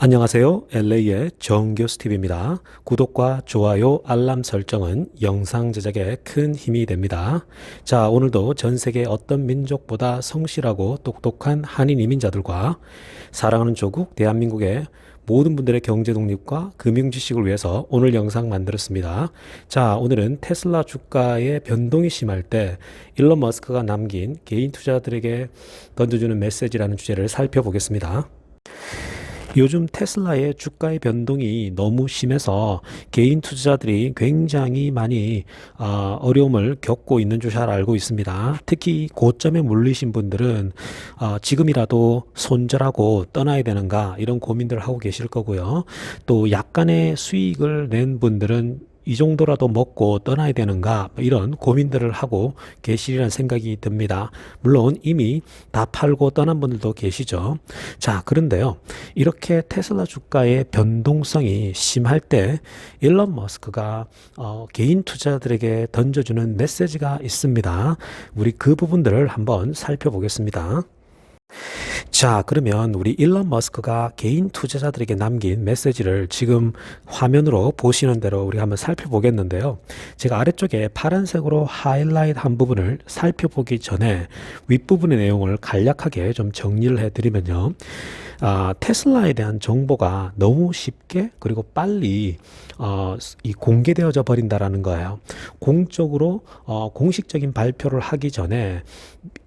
안녕하세요. LA의 정교스티브입니다. 구독과 좋아요, 알람 설정은 영상 제작에 큰 힘이 됩니다. 자, 오늘도 전 세계 어떤 민족보다 성실하고 똑똑한 한인 이민자들과 사랑하는 조국 대한민국의 모든 분들의 경제 독립과 금융 지식을 위해서 오늘 영상 만들었습니다. 자, 오늘은 테슬라 주가의 변동이 심할 때 일론 머스크가 남긴 개인 투자자들에게 던져주는 메시지라는 주제를 살펴보겠습니다. 요즘 테슬라의 주가의 변동이 너무 심해서 개인 투자자들이 굉장히 많이 어려움을 겪고 있는 줄 잘 알고 있습니다. 특히 고점에 물리신 분들은 지금이라도 손절하고 떠나야 되는가 이런 고민들을 하고 계실 거고요. 또 약간의 수익을 낸 분들은 이 정도라도 먹고 떠나야 되는가 이런 고민들을 하고 계시리라는 생각이 듭니다. 물론 이미 다 팔고 떠난 분들도 계시죠. 자, 그런데요. 이렇게 테슬라 주가의 변동성이 심할 때 일론 머스크가 개인 투자자들에게 던져주는 메시지가 있습니다. 우리 그 부분들을 한번 살펴보겠습니다. 자, 그러면 우리 일론 머스크가 개인 투자자들에게 남긴 메시지를 지금 화면으로 보시는 대로 우리가 한번 살펴보겠는데요. 제가 아래쪽에 파란색으로 하이라이트 한 부분을 살펴보기 전에 윗부분의 내용을 간략하게 좀 정리를 해드리면요. 테슬라에 대한 정보가 너무 쉽게 그리고 빨리 이 공개되어져 버린다라는 거예요. 공적으로 공식적인 발표를 하기 전에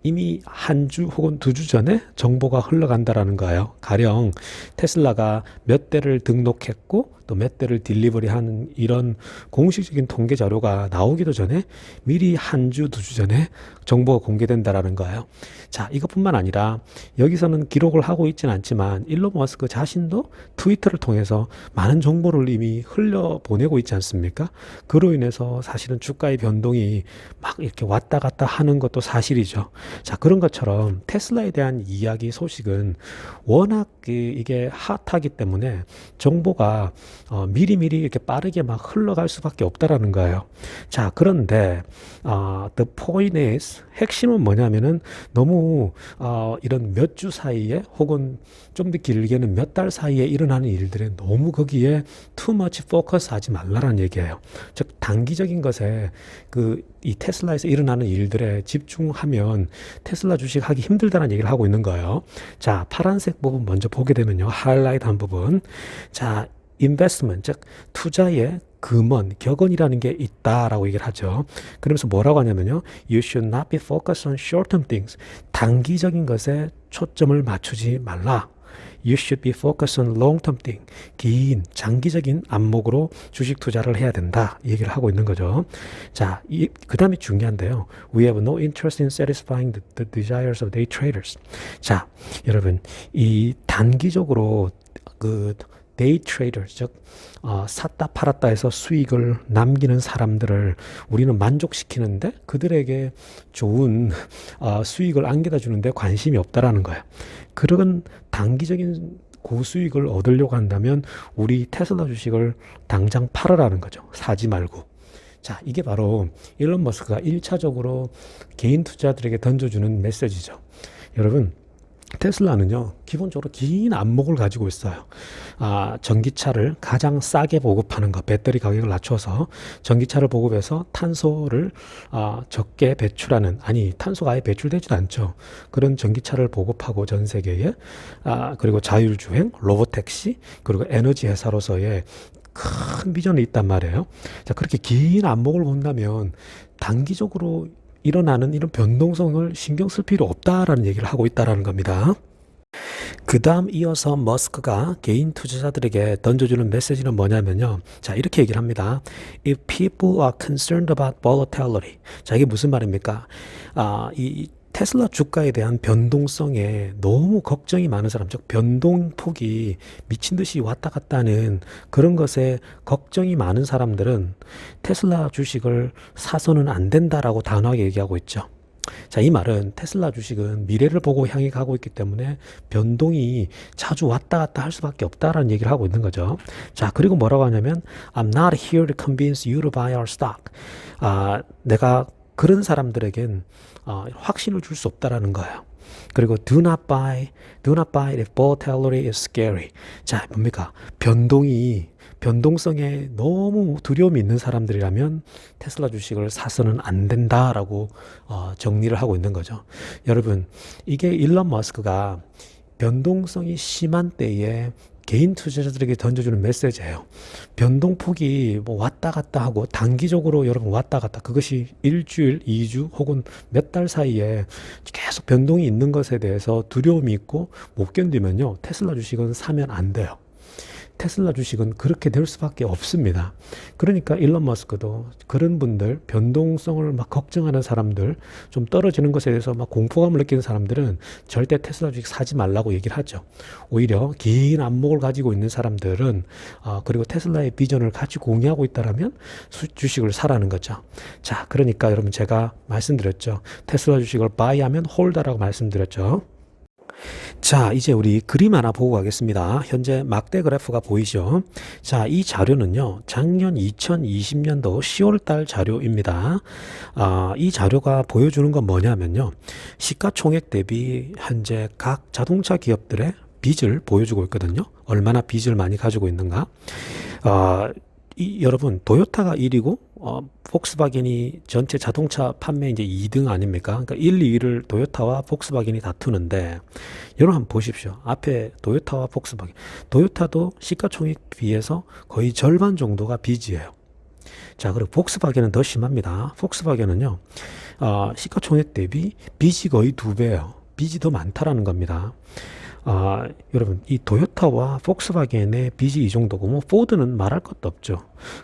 이미 한 주 혹은 두 주 전에 정보가 흘러간다라는 거예요. 가령 테슬라가 몇 대를 등록했고 또 몇 대를 딜리버리 하는 이런 공식적인 통계 자료가 나오기도 전에 미리 한 주, 두 주 전에 정보가 공개된다라는 거예요. 자, 이것뿐만 아니라 여기서는 기록을 하고 있지는 않지만 일론 머스크 자신도 트위터를 통해서 많은 정보를 이미 흘려보내고 있지 않습니까? 그로 인해서 사실은 주가의 변동이 막 이렇게 왔다 갔다 하는 것도 사실이죠. 자, 그런 것처럼 테슬라에 대한 이야기 소식은 워낙 이게 핫하기 때문에 정보가 미리미리 이렇게 빠르게 막 흘러갈 수밖에 없다라는 거예요. 자, 그런데 the point is 핵심은 뭐냐면은 너무 이런 몇 주 사이에 혹은 좀 더 길게는 몇 달 사이에 일어나는 일들에 너무 거기에 too much focus 하지 말라라는 얘기예요. 즉 단기적인 것에 이 테슬라에서 일어나는 일들에 집중하면 테슬라 주식 하기 힘들다는 얘기를 하고 있는 거예요. 자, 파란색 부분 먼저 보게 되면요. 하이라이트 한 부분. 자, investment, 즉 투자의 금원, 격언이라는 게 있다라고 얘기를 하죠. 그러면서 뭐라고 하냐면요. You should not be focused on short-term things. 단기적인 것에 초점을 맞추지 말라. You should be focused on long-term thing. 긴 장기적인 안목으로 주식 투자를 해야 된다. 이 얘기를 하고 있는 거죠. 자, 그 다음이 중요한데요. We have no interest in satisfying the desires of day traders. 자, 여러분, 이 단기적으로 데이 트레이더, 즉 샀다 팔았다 해서 수익을 남기는 사람들을 우리는 만족시키는데 그들에게 좋은 수익을 안겨다 주는데 관심이 없다라는 거예요. 그런 단기적인 고수익을 얻으려고 한다면 우리 테슬라 주식을 당장 팔으라는 거죠. 사지 말고. 자, 이게 바로 일론 머스크가 1차적으로 개인 투자들에게 던져주는 메시지죠. 여러분, 테슬라는요, 기본적으로 긴 안목을 가지고 있어요. 전기차를 가장 싸게 보급하는 것, 배터리 가격을 낮춰서 전기차를 보급해서 탄소를 적게 배출하는, 아니, 탄소가 아예 배출되지도 않죠. 그런 전기차를 보급하고 전 세계에, 그리고 자율주행, 로보택시, 그리고 에너지 회사로서의 큰 비전이 있단 말이에요. 자, 그렇게 긴 안목을 본다면 단기적으로 일어나는 이런 변동성을 신경 쓸 필요 없다라는 얘기를 하고 있다라는 겁니다. 그 다음 이어서 머스크가 개인 투자자들에게 던져주는 메시지는 뭐냐면요. 자, 이렇게 얘기를 합니다. If people are concerned about volatility. 자, 이게 무슨 말입니까? 이 테슬라 주가에 대한 변동성에 너무 걱정이 많은 사람, 즉 변동폭이 미친 듯이 왔다 갔다 하는 그런 것에 걱정이 많은 사람들은 테슬라 주식을 사서는 안 된다라고 단호하게 얘기하고 있죠. 자, 이 말은 테슬라 주식은 미래를 보고 향해 가고 있기 때문에 변동이 자주 왔다 갔다 할 수밖에 없다라는 얘기를 하고 있는 거죠. 자, 그리고 뭐라고 하냐면 I'm not here to convince you to buy our stock. 내가 그런 사람들에겐 확신을 줄 수 없다라는 거예요. 그리고 do not buy if volatility is scary. 자, 뭡니까? 변동성에 너무 두려움이 있는 사람들이라면 테슬라 주식을 사서는 안 된다라고 정리를 하고 있는 거죠. 여러분, 이게 일론 머스크가 변동성이 심한 때에 개인 투자자들에게 던져주는 메시지예요. 변동폭이 뭐 왔다 갔다 하고 단기적으로 여러분 왔다 갔다 그것이 일주일, 2주 혹은 몇 달 사이에 계속 변동이 있는 것에 대해서 두려움이 있고 못 견디면요. 테슬라 주식은 사면 안 돼요. 테슬라 주식은 그렇게 될 수밖에 없습니다. 그러니까 일론 머스크도 그런 분들, 변동성을 막 걱정하는 사람들, 좀 떨어지는 것에 대해서 막 공포감을 느끼는 사람들은 절대 테슬라 주식 사지 말라고 얘기를 하죠. 오히려 긴 안목을 가지고 있는 사람들은 그리고 테슬라의 비전을 같이 공유하고 있다라면 주식을 사라는 거죠. 자, 그러니까 여러분 제가 말씀드렸죠. 테슬라 주식을 buy하면 홀더라고 말씀드렸죠. 자, 이제 우리 그림 하나 보고 가겠습니다. 현재 막대 그래프가 보이죠? 자, 이 자료는요, 작년 2020년도 10월달 자료입니다. 이 자료가 보여주는 건 뭐냐면요, 시가총액 대비 현재 각 자동차 기업들의 빚을 보여주고 있거든요. 얼마나 빚을 많이 가지고 있는가. 여러분, 도요타가 1위고, 폭스바겐이 전체 자동차 판매 이제 2등 아닙니까? 그러니까 1, 2위를 도요타와 폭스바겐이 다투는데, 여러분 한번 보십시오. 앞에 도요타와 폭스바겐. 도요타도 시가총액 비해서 거의 절반 정도가 빚이에요. 자, 그리고 폭스바겐은 더 심합니다. 폭스바겐은요, 시가총액 대비 빚이 거의 2배예요. 빚이 더 많다라는 겁니다. 여러분, 이 도요타와 폭스바겐의 빚이 이 정도고, 뭐, 포드는 말할 것도 없죠.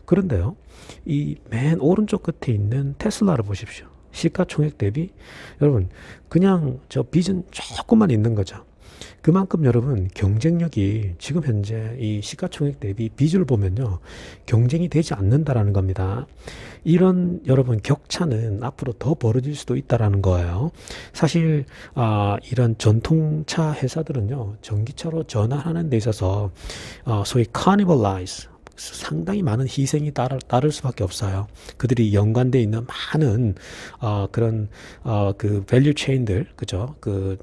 그런데요, 이 맨 오른쪽 끝에 있는 테슬라를 보십시오. 시가총액 대비, 여러분, 그냥 저 빚은 조금만 있는 거죠. 그만큼 여러분, 경쟁력이 지금 현재 이 시가총액 대비 빚을 보면요, 경쟁이 되지 않는다라는 겁니다. 이런 여러분 격차는 앞으로 더 벌어질 수도 있다라는 거예요. 사실 이런 전통차 회사들은요, 전기차로 전환하는 데 있어서 소위 cannibalize, 상당히 많은 희생이 따를 수밖에 없어요. 그들이 연관되어 있는 많은 그런 그 밸류 체인들, 그죠? 그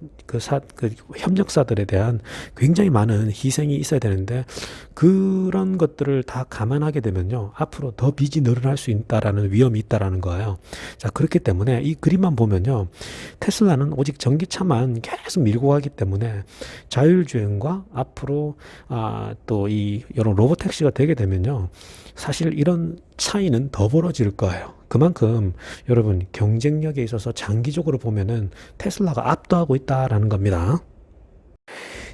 협력사들에 대한 굉장히 많은 희생이 있어야 되는데, 그런 것들을 다 감안하게 되면요, 앞으로 더 빚이 늘어날 수 있다라는 위험이 있다라는 거예요. 자, 그렇기 때문에 이 그림만 보면요, 테슬라는 오직 전기차만 계속 밀고 가기 때문에 자율주행과 앞으로 또 이 여러 로보택시가 되게 되면요, 사실 이런 차이는 더 벌어질 거예요. 그만큼 여러분 경쟁력에 있어서 장기적으로 보면은 테슬라가 압도하고 있다라는 겁니다.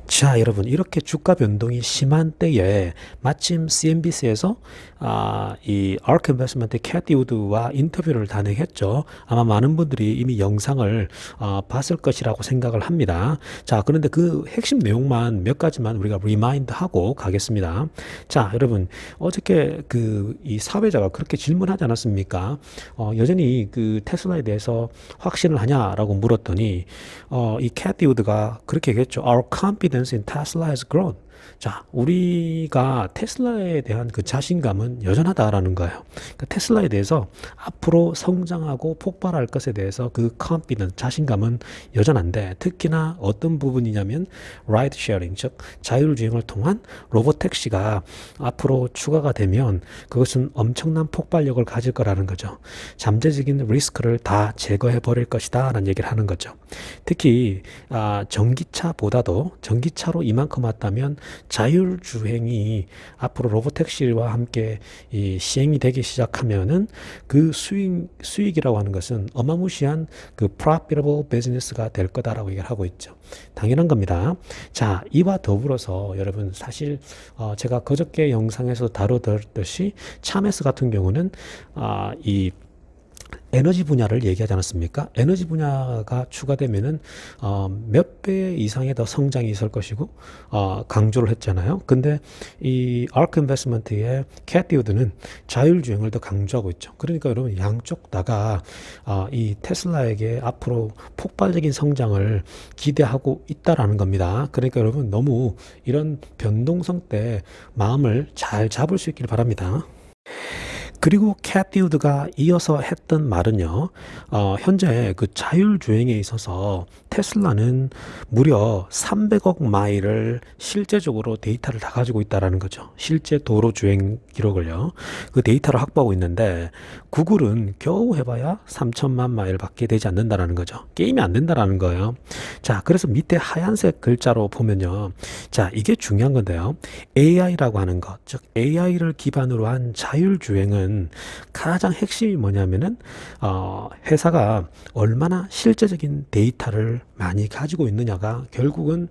자, 여러분, 이렇게 주가 변동이 심한 때에 마침 CNBC에서 이 ARK 인베스트먼트 캐티 우드와 인터뷰를 단행했죠. 아마 많은 분들이 이미 영상을 봤을 것이라고 생각을 합니다. 자, 그런데 그 핵심 내용만 몇 가지만 우리가 리마인드하고 가겠습니다. 자, 여러분, 어저께 이 사회자가 그렇게 질문하지 않았습니까? 여전히 그 테슬라에 대해서 확신을 하냐라고 물었더니 이 캐티 우드가 그렇게 얘기했죠. Our confidence in Tesla has grown. 자, 우리가 테슬라에 대한 그 자신감은 여전하다라는 거예요. 그러니까 테슬라에 대해서 앞으로 성장하고 폭발할 것에 대해서 그 confidence, 자신감은 여전한데, 특히나 어떤 부분이냐면 ride sharing, 즉 자율주행을 통한 로보택시가 앞으로 추가가 되면 그것은 엄청난 폭발력을 가질 거라는 거죠. 잠재적인 리스크를 다 제거해 버릴 것이다 라는 얘기를 하는 거죠. 특히 전기차보다도, 전기차로 이만큼 왔다면 자율주행이 앞으로 로보택시와 함께 시행이 되기 시작하면은 그 수익이라고 하는 것은 어마무시한 그 profitable business가 될 거다라고 얘기를 하고 있죠. 당연한 겁니다. 자, 이와 더불어서 여러분, 사실 제가 그저께 영상에서 다루듯이 차메스 같은 경우는 이 에너지 분야를 얘기하지 않았습니까? 에너지 분야가 추가되면은 몇 배 이상의 더 성장이 있을 것이고 강조를 했잖아요. 근데 이 ARK 인베스트먼트의 캐티 우드는 자율주행을 더 강조하고 있죠. 그러니까 여러분, 양쪽 다가 이 테슬라에게 앞으로 폭발적인 성장을 기대하고 있다라는 겁니다. 그러니까 여러분, 너무 이런 변동성 때 마음을 잘 잡을 수 있기를 바랍니다. 그리고 캣듀드가 이어서 했던 말은요, 현재 그 자율주행에 있어서 테슬라는 무려 300억 마일을 실제적으로 데이터를 다 가지고 있다라는 거죠. 실제 도로 주행 기록을요. 그 데이터를 확보하고 있는데 구글은 겨우 해봐야 3천만 마일밖에 되지 않는다라는 거죠. 게임이 안 된다라는 거예요. 자, 그래서 밑에 하얀색 글자로 보면요. 자, 이게 중요한 건데요. AI라고 하는 것, 즉 AI를 기반으로 한 자율주행은 가장 핵심이 뭐냐면은 회사가 얼마나 실제적인 데이터를 많이 가지고 있느냐가 결국은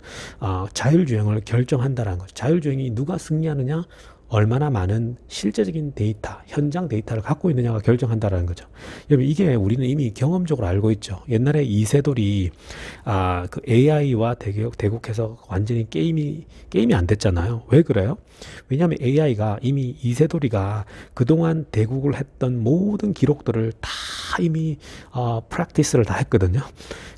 자율주행을 결정한다는 거죠. 자율주행이 누가 승리하느냐, 얼마나 많은 실제적인 데이터, 현장 데이터를 갖고 있느냐가 결정한다는 거죠. 여러분, 이게 우리는 이미 경험적으로 알고 있죠. 옛날에 이세돌이 그 AI와 대국해서 완전히 게임이 안 됐잖아요. 왜 그래요? 왜냐하면 AI가 이미 이세돌이가 그동안 대국을 했던 모든 기록들을 다 이미 프랙티스를 다 했거든요.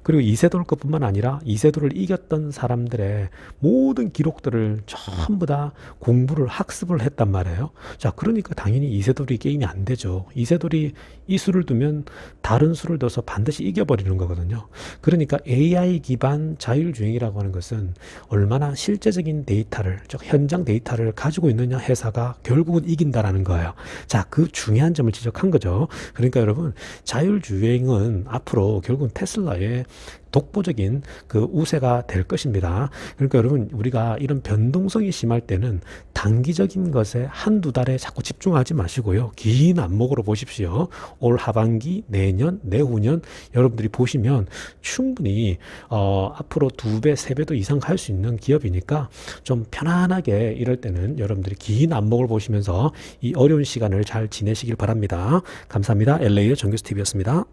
그리고 이세돌 것뿐만 아니라 이세돌을 이겼던 사람들의 모든 기록들을 전부 다 공부를 학습을 했단 말이에요. 자, 그러니까 당연히 이세돌이 게임이 안 되죠. 이세돌이 이 수를 두면 다른 수를 둬서 반드시 이겨버리는 거거든요. 그러니까 AI 기반 자율주행이라고 하는 것은 얼마나 실제적인 데이터를, 즉 현장 데이터를 가지고 있느냐 회사가 결국은 이긴다라는 거예요. 자, 그 중요한 점을 지적한 거죠. 그러니까 여러분, 자율주행은 앞으로 결국은 테슬라의 독보적인 그 우세가 될 것입니다. 그러니까 여러분, 우리가 이런 변동성이 심할 때는 단기적인 것에 한두 달에 자꾸 집중하지 마시고요. 긴 안목으로 보십시오. 올 하반기, 내년, 내후년 여러분들이 보시면 충분히 앞으로 2배, 3배도 이상 갈 수 있는 기업이니까 좀 편안하게 이럴 때는 여러분들이 긴 안목을 보시면서 이 어려운 시간을 잘 지내시길 바랍니다. 감사합니다. LA의 정규스 TV였습니다.